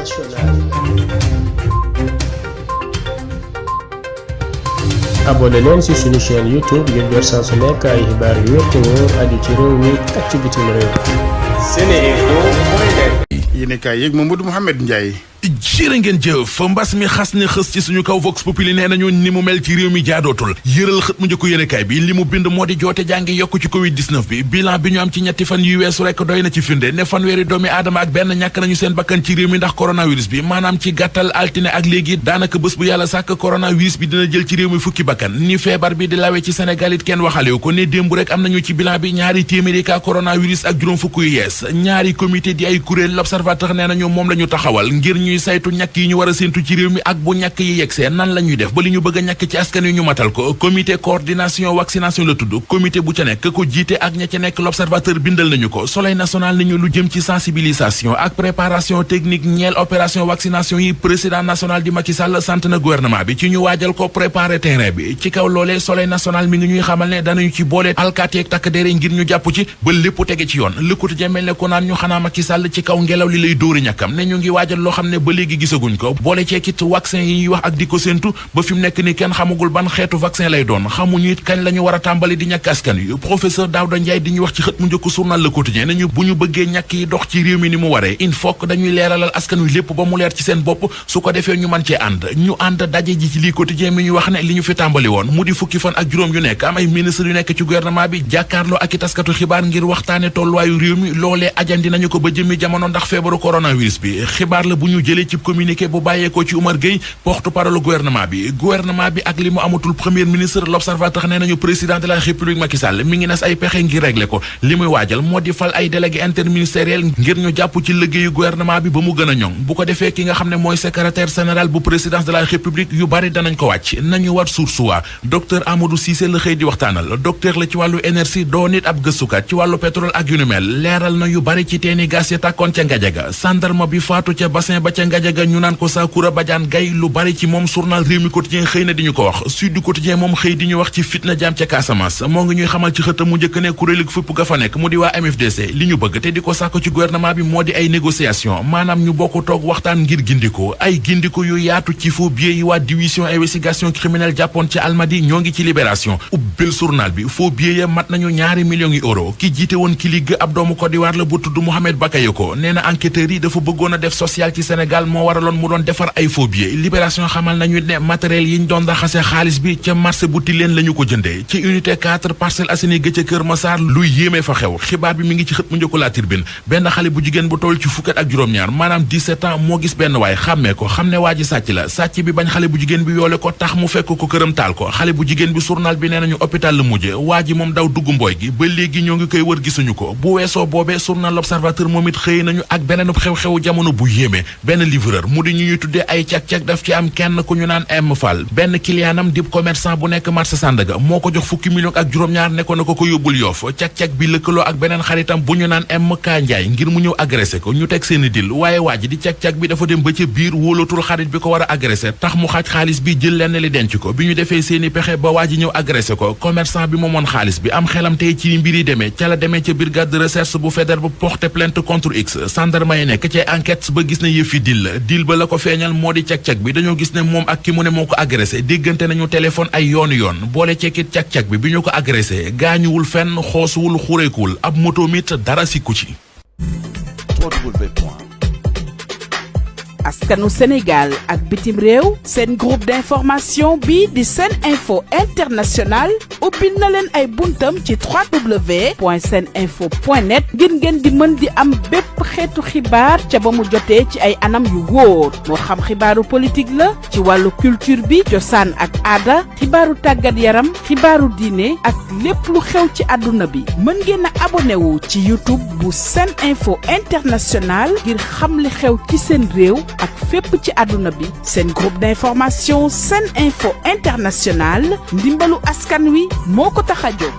internationale. abonné leen ci suñu chaîne YouTube ngir jot saa su nekk ay xibaar yu wér te wóor aju ci réew mi ak ci bitim réew. Seneinfo.net. yéen kaay yeeg Mamadou Mouhamed Ndiaye. jërë ngeen jëf mbas mi xas ne xës ci suñu kaw Vox Populi nee nañu ni mu mel ci réew mi jaadootul yëral xët mu njëkko yéenekaay bi li mu bind moo di joote jàngi yokk ci Covid 19 bi bilan bi ñu am ci ñetti fan yu weesu rek doy na ci firnde ne fanweeri doomi aadama ak benn ñàkk nañu seen bakkan ci réew mi ndax coronavirus bi maanaam ci gàttal altine ak léegi daanaka bés bu yàlla sàkk coronavirus bi dina jël ci réew mi fukki bakkan ni feebar bi di lawee ci Sénégal it kenn waxalewu ko ne démb rek am nañu ci bilan bi ñaari téeméeri cas coronavirus ak juróom fukk yu yees ñaari comité di ay kuréel l'Observateur nee nañu moom la ñu taxawal ngir ñuy saytu ñàkk yi ñu war a séentu ci réew mi ak bu ñàkk yi yegsee nan la ñuy def ba li ñu bëgg a ñàkk ci askan wi ñu matal ko comité coordination vaccination la tudd comité bu ca nekk ko jiite ak ña ca nekk l'Observateur bindal nañu ko Soleil national nañu lu jëm ci sensibilisation ak préparation technique ñeel opération vaccination yi président national di Macky Sall sant na gouvernement bi ci ñu waajal ko préparer terrain bi ci kaw loolee Soleil national mi ngi ñuy xamal ne danañu ci boole alkaati ak takk dere ngir ñu jàpp ci ba lépp tege ci yoon lëkkute jemel ne ko naan ñu xanaa Macky Sall ci kaw ngelaw li lay dóori ñàkkam ne ñu ngi waajal loo xam ne ba léegi gisaguñ ko boole ceekit vaccin yi ñuy wax ak di ko séentu ba fi mu nekk ni kenn xamagul ban xeetu vaccin lay doon xamuñu it kañ la ñu war a tàmbali di ñàkk askan wi professeur Daouda Ndiaye di ñu wax ci xët mu njëkk journal Le Quotidien nañu bu ñu bëggee ñàkk yi dox ci réew mi ni mu waree il faut que dañuy leeralal askan wi lépp ba mu leer ci seen bopp su ko defee ñu mën cee ànd daje ji ci lii Quotidien mi ñu wax ne li ñu fi tàmbali woon mu di fukki fan ak juróom yu nekk am ay ministre yu nekk ci gouvernement bi jàkkaarloo ak i taskatu xibaar ngir waxtaane tolluwaayu réew mi loolee ajandi nañu ko ba jëmmi jamono ndax feebaru coronavirus bi xibaar la bu ñu jëlee ci communiqué bu bàyyeekoo ci Oumar Gueye porte-parole gouvernement bi ak li mu amatul premier ministre l'Observateur nee nañu président de la République Macky Sall mi ngi nas ay pexe ngir régler ko li muy waajal moo di fal ay délégué interministériel ngir ñu jàpp ci liggéeyu gouvernement bi ba mu gën a ñoŋ bu ko defee ki nga xam ne mooy secrétaire général bu présidence de la République yu bari danañ ko wàcc nañu war source wa docteur Amadou Cissé la xëy di waxtaanal docteur la ci wàllu énergie doo nit ab gëstukat ci wàllu pétrole ak yu ni mel leeral na yu bari ci teeni gaz ya tàkkoon ca Ngadiaga sandarma bi faatu ca bassin ba ca Ngadiaga ñu naan ko Sakoura Badiane Gaye lu bari ci moom journal Rewmi Quotidien xëy na di ñu ko wax Sud Quotidien moom xëy di ñu wax ci fitna jaam ca Casamance moo ngi ñuy xamal ci xëtam mu njëkk ne kuréelu fëpp ga fa nekk mu di waa MFDC li ñu bëgg te di ko sàkk ci gouvernement bi moo di ay négociation maanaam ñu bokk toog waxtaan ngir gindiko ay gindiko yu yaatu ci faux billets yi waa division investigation criminelle jàppoon ci Almadi ñoo ngi ci libération ubbil journal bi faux billets ya mat nañu 2 millions yi euro ki jiite woon ki ligg ab doomu Côte d'Ivoire la bu tudd Mohamed Bakayoko nee na enquêteurs yi dafa bëggoon a def social ci Sénégal moo waraloon mu doon defar ay faux billets libération xamal nañu ne matériel yi ñu doon raxase xaalis bi ca marché bu Tilène la ñu ko jëndee ci unité 4 Parcelles Assainies ga ca Kër Massar luy yéemee fa xew xibaar bi mi ngi ci xët mu njëkk La Tribune benn xale bu jigéen bu toll ci fukkat ak juróom-ñaar maanaam 17 ans moo gis benn waay xàmmee ko xam ne waa ji sàcc la sàcc bi bañ xale bu jigéen bi yoole ko tax mu fekk ko këram taal ko xale bu jigéen bi journal bi nee nañu hôpital la mujje waa ji moom daw dugg mbooy gi ba léegi ñoo ngi koy wër gisuñu ko bu weesoo boobee journal L'Observateur moom it xëy nañu ak beneen xew-xewu jamono bu yéeme benn livreur mu di ñu ñuy tuddee ay cag-cag daf ci am kenn ku ñu naan M Fall benn clientam di commerçant bu nekk marché Sandaga moo ko jox fukki million ak juróom-ñaar ne ko na ko yóbbul Yoff cag-cag bi lëkkaloo ak beneen xaritam bu ñu naan M Ka Ndiaye ngir mu ñëw agressé ko ñu teg seeni dil waaye waa ji di cag-cag bi dafa dem ba ca biir wóolatul xarit bi ko war a agressé tax mu xaaj xaalis bi jël lenn li denc ko bi ñu defee seeni pexe ba waa ji ñëw agressé ko commerçant bi moomoon xaalis bi am xelam tey ci mbir yi demee ca la demee ca brigade de recherche bu fédéral bu porté plainte contre X gendarme yi nekk ci enquête ba gis ne yëfi dil ba la ko feeñal moo di cag-cag bi dañoo gis ne moom ak ki mu ne moo ko agressé déggante nañu téléphone ay yoon boole ceekit cag-cag bi ñu ko agressé gaañuwul fenn xoosuwul xureekuwul ab moto mit dara sikku ci askanu Sénégal ak bitim réew seen groupe d'information bi di Seneinfo International ubbil na leen ay buntam ci www.seneinfo.net ngir ngeen di mën di am bépp xeetu xibaar ca ba mu jotee ci ay anam yu wóor moo xam xibaaru politique la ci wàllu culture bi cosaan ak aada xibaaru tàggat yaram xibaaru diine ak lépp lu xew ci àdduna bi mën ngeen a abonné wu ci YouTube bu Seneinfo International ngir xam li xew ci seen réew ak fépp ci àdduna bi seen groupe d'information Seneinfo International ndimbalu askan wi moo ko tax a jóg